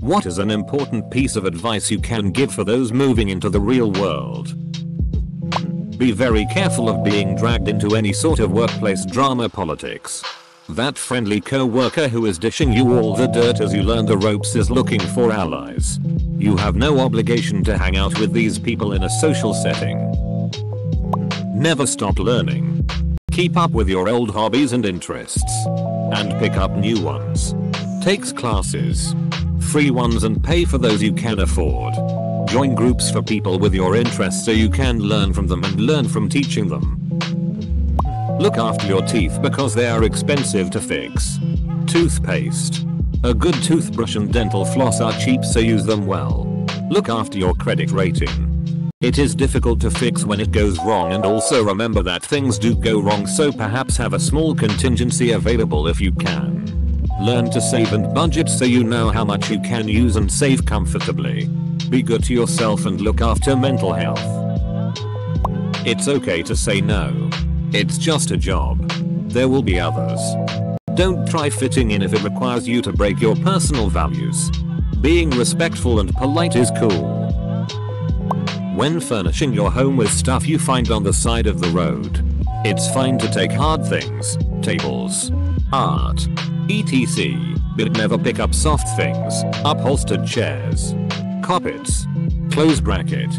What is an important piece of advice you can give for those moving into the real world? Be very careful of being dragged into any sort of workplace drama politics. That friendly co-worker who is dishing you all the dirt as you learn the ropes is looking for allies. You have no obligation to hang out with these people in a social setting. Never stop learning. Keep up with your old hobbies and interests. And pick up new ones. Take classes. Free ones and pay for those you can afford. Join groups for people with your interests so you can learn from them and learn from teaching them. Look after your teeth because they are expensive to fix. Toothpaste. A good toothbrush and dental floss are cheap, so use them well. Look after your credit rating. It is difficult to fix when it goes wrong, and also remember that things do go wrong, so perhaps have a small contingency available if you can. Learn to save and budget so you know how much you can use and save comfortably. Be good to yourself and look after mental health. It's okay to say no. It's just a job. There will be others. Don't try fitting in if it requires you to break your personal values. Being respectful and polite is cool. When furnishing your home with stuff you find on the side of the road, it's fine to take hard things, tables, art, etc., but never pick up soft things, upholstered chairs, carpets, clothes bracket.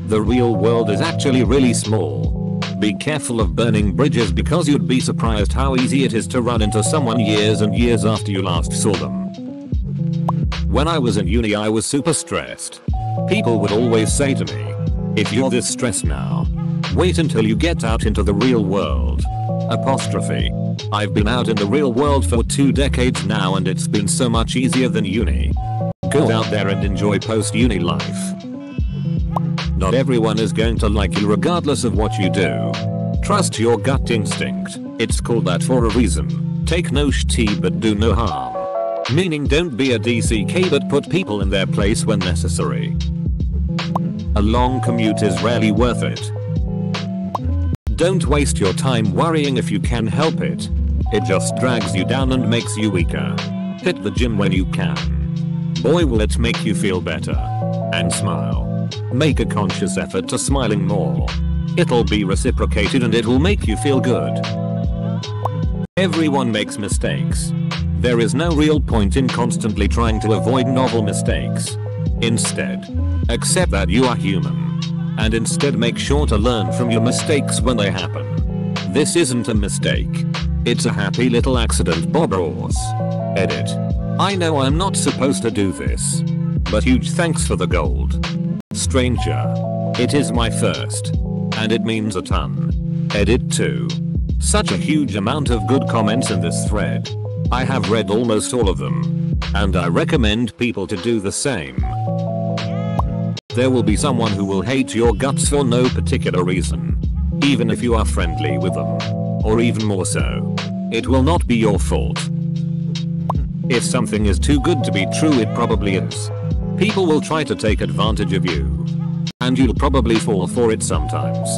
The real world is actually really small. Be careful of burning bridges because you'd be surprised how easy it is to run into someone years and years after you last saw them. When I was in uni I was super stressed. People would always say to me, if you're this stressed now, wait until you get out into the real world. Apostrophe. I've been out in the real world for 2 decades now and it's been so much easier than uni. Go out there and enjoy post-uni life. Not everyone is going to like you regardless of what you do. Trust your gut instinct. It's called that for a reason. Take no shit but do no harm. Meaning don't be a DCK but put people in their place when necessary. A long commute is rarely worth it. Don't waste your time worrying if you can help it. It just drags you down and makes you weaker. Hit the gym when you can. Boy will it make you feel better. And smile. Make a conscious effort to smiling more. It'll be reciprocated and it'll make you feel good. Everyone makes mistakes. There is no real point in constantly trying to avoid novel mistakes. Instead, accept that you are human. And instead make sure to learn from your mistakes when they happen. This isn't a mistake. It's a happy little accident. Bob Ross. Edit. I know I'm not supposed to do this. But huge thanks for the gold. Stranger. It is my first. And it means a ton. Edit 2. Such a huge amount of good comments in this thread. I have read almost all of them. And I recommend people to do the same. There will be someone who will hate your guts for no particular reason. Even if you are friendly with them. Or even more so. It will not be your fault. If something is too good to be true, it probably is. People will try to take advantage of you. And you'll probably fall for it sometimes.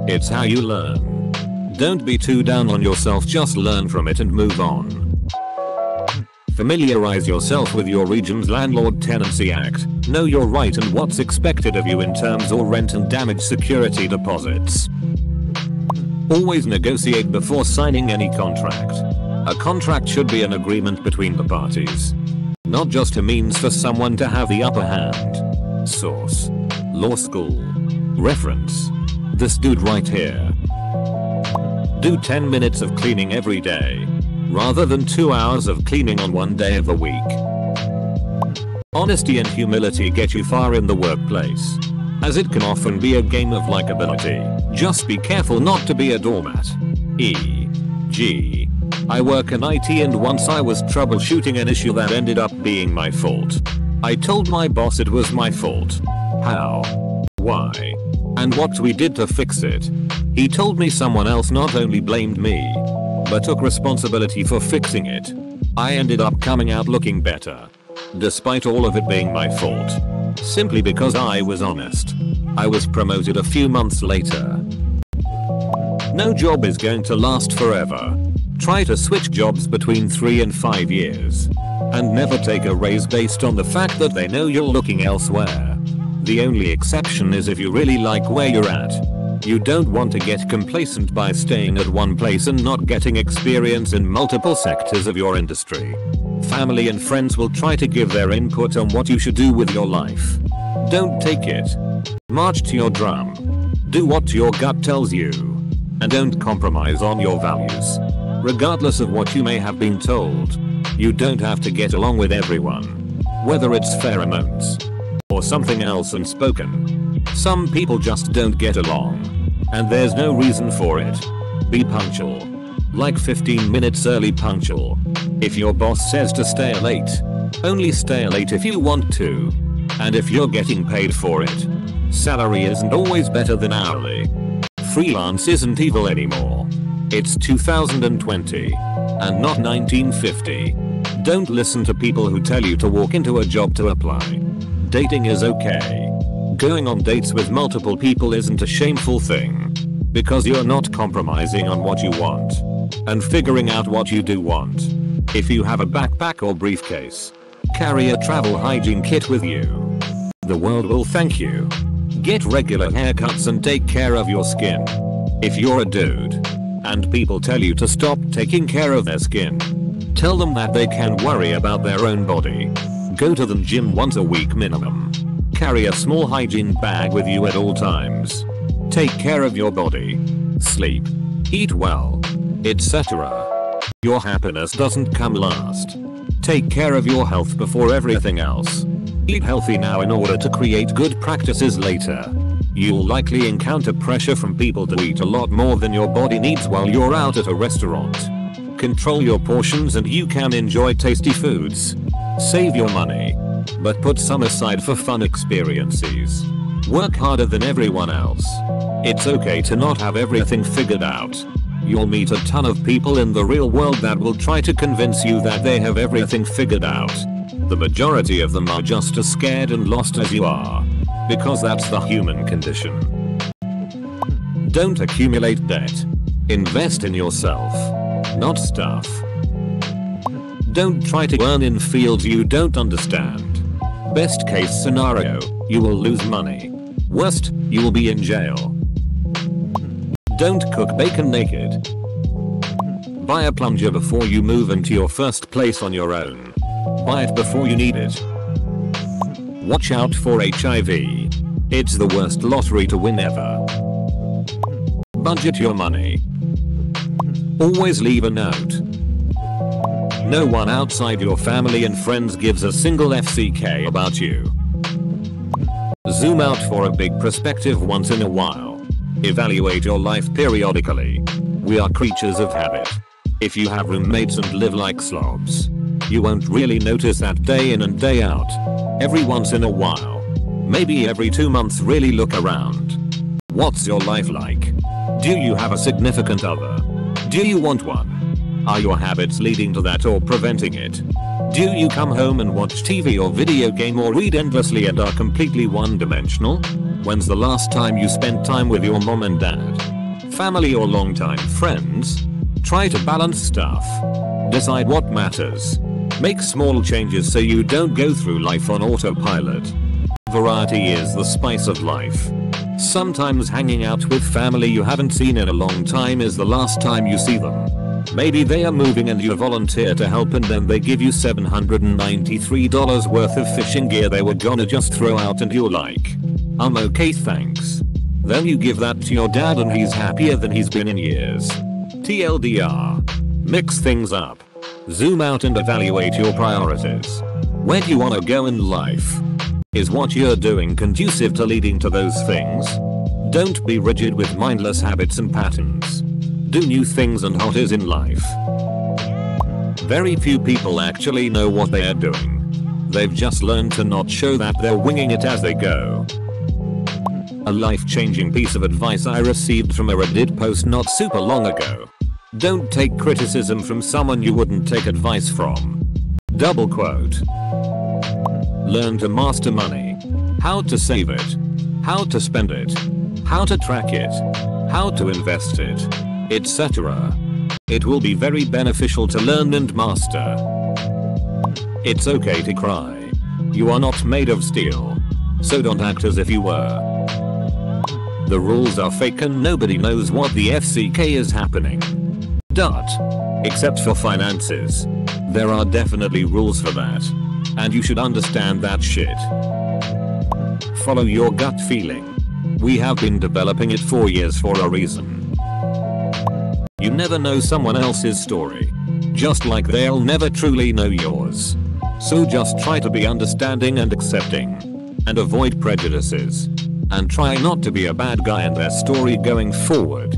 It's how you learn. Don't be too down on yourself, just learn from it and move on. Familiarize yourself with your region's Landlord Tenancy Act. Know your right and what's expected of you in terms of rent and damage security deposits. Always negotiate before signing any contract. A contract should be an agreement between the parties. Not just a means for someone to have the upper hand. Source. Law school. Reference. This dude right here. Do 10 minutes of cleaning every day. Rather than 2 hours of cleaning on one day of the week. Honesty and humility get you far in the workplace. As it can often be a game of likability. Just be careful not to be a doormat. E.g. I work in IT and once I was troubleshooting an issue that ended up being my fault. I told my boss it was my fault. How? Why? And what we did to fix it. He told me someone else not only blamed me, but took responsibility for fixing it. I ended up coming out looking better. Despite all of it being my fault. Simply because I was honest. I was promoted a few months later. No job is going to last forever. Try to switch jobs between 3 and 5 years. And never take a raise based on the fact that they know you're looking elsewhere. The only exception is if you really like where you're at. You don't want to get complacent by staying at one place and not getting experience in multiple sectors of your industry. Family and friends will try to give their input on what you should do with your life. Don't take it. March to your drum. Do what your gut tells you. And don't compromise on your values. Regardless of what you may have been told, you don't have to get along with everyone. Whether it's pheromones or something else unspoken. Some people just don't get along. And there's no reason for it. Be punctual. Like 15 minutes early punctual. If your boss says to stay late, only stay late if you want to. And if you're getting paid for it. Salary isn't always better than hourly. Freelance isn't evil anymore. It's 2020. And not 1950. Don't listen to people who tell you to walk into a job to apply. Dating is okay. Going on dates with multiple people isn't a shameful thing. Because you're not compromising on what you want. And figuring out what you do want. If you have a backpack or briefcase, carry a travel hygiene kit with you. The world will thank you. Get regular haircuts and take care of your skin. If you're a dude, and people tell you to stop taking care of their skin, tell them that they can worry about their own body. Go to the gym once a week minimum. Carry a small hygiene bag with you at all times. Take care of your body. Sleep. Eat well. Etc. Your happiness doesn't come last. Take care of your health before everything else. Eat healthy now in order to create good practices later. You'll likely encounter pressure from people to eat a lot more than your body needs while you're out at a restaurant. Control your portions and you can enjoy tasty foods. Save your money. But put some aside for fun experiences. Work harder than everyone else. It's okay to not have everything figured out. You'll meet a ton of people in the real world that will try to convince you that they have everything figured out. The majority of them are just as scared and lost as you are. Because that's the human condition. Don't accumulate debt. Invest in yourself. Not stuff. Don't try to earn in fields you don't understand. Best case scenario, you will lose money. Worst, you will be in jail. Don't cook bacon naked. Buy a plunger before you move into your first place on your own. Buy it before you need it. Watch out for HIV. It's the worst lottery to win ever. Budget your money. Always leave a note. No one outside your family and friends gives a single FCK about you. Zoom out for a big perspective once in a while. Evaluate your life periodically. We are creatures of habit. If you have roommates and live like slobs, you won't really notice that day in and day out. Every once in a while, maybe every 2 months, really look around. What's your life like? Do you have a significant other? Do you want one? Are your habits leading to that or preventing it? Do you come home and watch TV or video game or read endlessly and are completely one-dimensional? When's the last time you spent time with your mom and dad? Family or longtime friends? Try to balance stuff. Decide what matters. Make small changes so you don't go through life on autopilot. Variety is the spice of life. Sometimes hanging out with family you haven't seen in a long time is the last time you see them. Maybe they are moving and you volunteer to help and then they give you $793 worth of fishing gear they were gonna just throw out and you're like, I'm okay thanks. Then you give that to your dad and he's happier than he's been in years. TLDR. Mix things up. Zoom out and evaluate your priorities. Where do you want to go in life? Is what you're doing conducive to leading to those things? Don't be rigid with mindless habits and patterns. Do new things and hot is in life. Very few people actually know what they are doing. They've just learned to not show that they're winging it as they go. A life-changing piece of advice I received from a Reddit post not super long ago. Don't take criticism from someone you wouldn't take advice from. Double quote. Learn to master money. How to save it. How to spend it. How to track it. How to invest it. Etc. It will be very beneficial to learn and master. It's okay to cry. You are not made of steel. So don't act as if you were. The rules are fake and nobody knows what the FCK is happening. Except for finances. There are definitely rules for that. And you should understand that shit. Follow your gut feeling. We have been developing it for years for a reason. You never know someone else's story. Just like they'll never truly know yours. So just try to be understanding and accepting. And avoid prejudices. And try not to be a bad guy in their story going forward.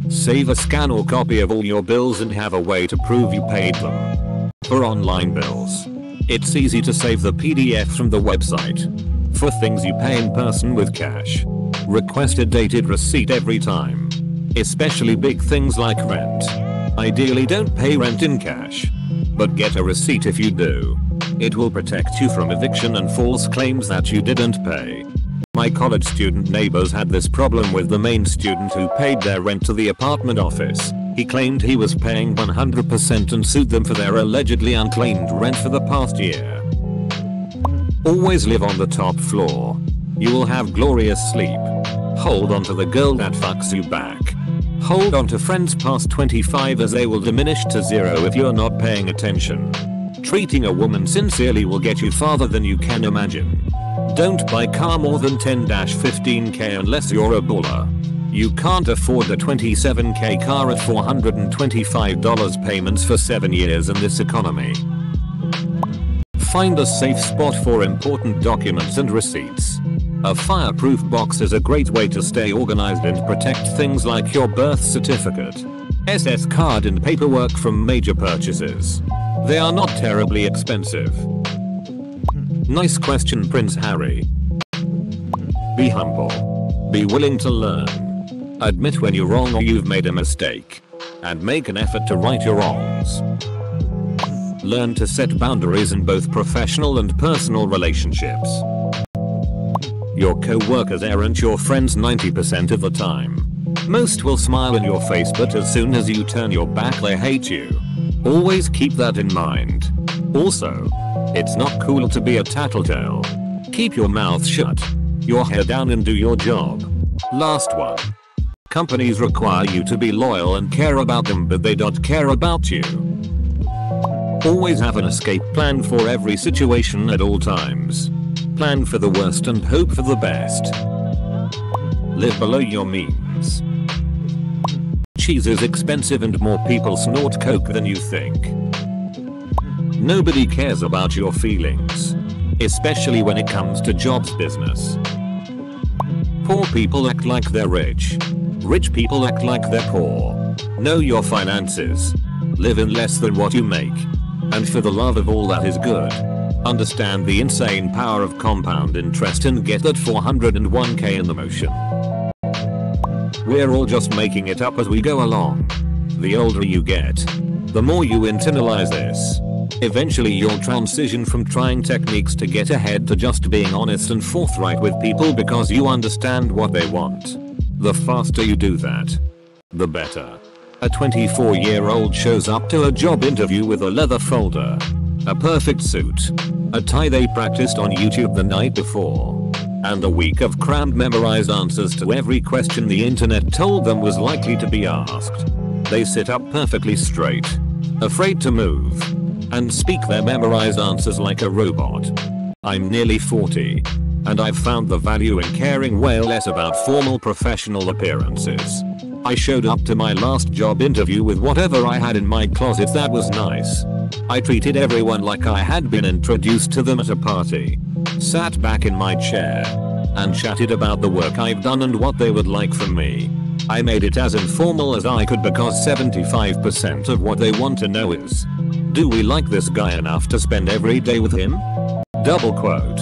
Save a scan or copy of all your bills and have a way to prove you paid them. For online bills, it's easy to save the PDF from the website. For things you pay in person with cash, request a dated receipt every time. Especially big things like rent. Ideally don't pay rent in cash. But get a receipt if you do. It will protect you from eviction and false claims that you didn't pay. My college student neighbors had this problem with the main student who paid their rent to the apartment office. He claimed he was paying 100% and sued them for their allegedly unclaimed rent for the past year. Always live on the top floor. You will have glorious sleep. Hold on to the girl that fucks you back. Hold on to friends past 25 as they will diminish to zero if you're not paying attention. Treating a woman sincerely will get you farther than you can imagine. Don't buy car more than 10-15k unless you're a baller. You can't afford a 27k car at $425 payments for 7 years in this economy. Find a safe spot for important documents and receipts. A fireproof box is a great way to stay organized and protect things like your birth certificate, SS card and paperwork from major purchases. They are not terribly expensive. Nice question, Prince Harry. Be humble. Be willing to learn. Admit when you're wrong or you've made a mistake. And make an effort to right your wrongs. Learn to set boundaries in both professional and personal relationships. Your co-workers aren't your friends 90% of the time. Most will smile in your face, but as soon as you turn your back they hate you. Always keep that in mind. Also, it's not cool to be a tattletale. Keep your mouth shut, your head down and do your job. Last one. Companies require you to be loyal and care about them, but they don't care about you. Always have an escape plan for every situation at all times. Plan for the worst and hope for the best. Live below your means. Cheese is expensive and more people snort coke than you think. Nobody cares about your feelings. Especially when it comes to jobs business. Poor people act like they're rich. Rich people act like they're poor. Know your finances. Live in less than what you make. And for the love of all that is good, understand the insane power of compound interest and get that 401k in the motion. We're all just making it up as we go along. The older you get, the more you internalize this. Eventually you'll transition from trying techniques to get ahead to just being honest and forthright with people because you understand what they want. The faster you do that, the better. A 24-year-old shows up to a job interview with a leather folder, a perfect suit, a tie they practiced on YouTube the night before, and a week of crammed memorized answers to every question the internet told them was likely to be asked. They sit up perfectly straight, afraid to move, and speak their memorized answers like a robot. I'm nearly 40, and I've found the value in caring way less about formal professional appearances. I showed up to my last job interview with whatever I had in my closet that was nice. I treated everyone like I had been introduced to them at a party. Sat back in my chair and chatted about the work I've done and what they would like from me. I made it as informal as I could because 75% of what they want to know is, do we like this guy enough to spend every day with him? Double quote.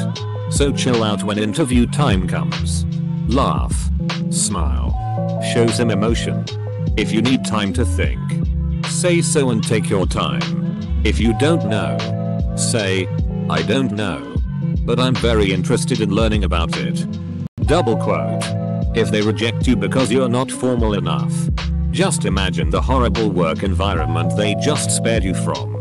So chill out when interview time comes. Laugh. Smile. Show some emotion. If you need time to think, say so and take your time. If you don't know, say, I don't know, but I'm very interested in learning about it. Double quote. If they reject you because you're not formal enough, just imagine the horrible work environment they just spared you from.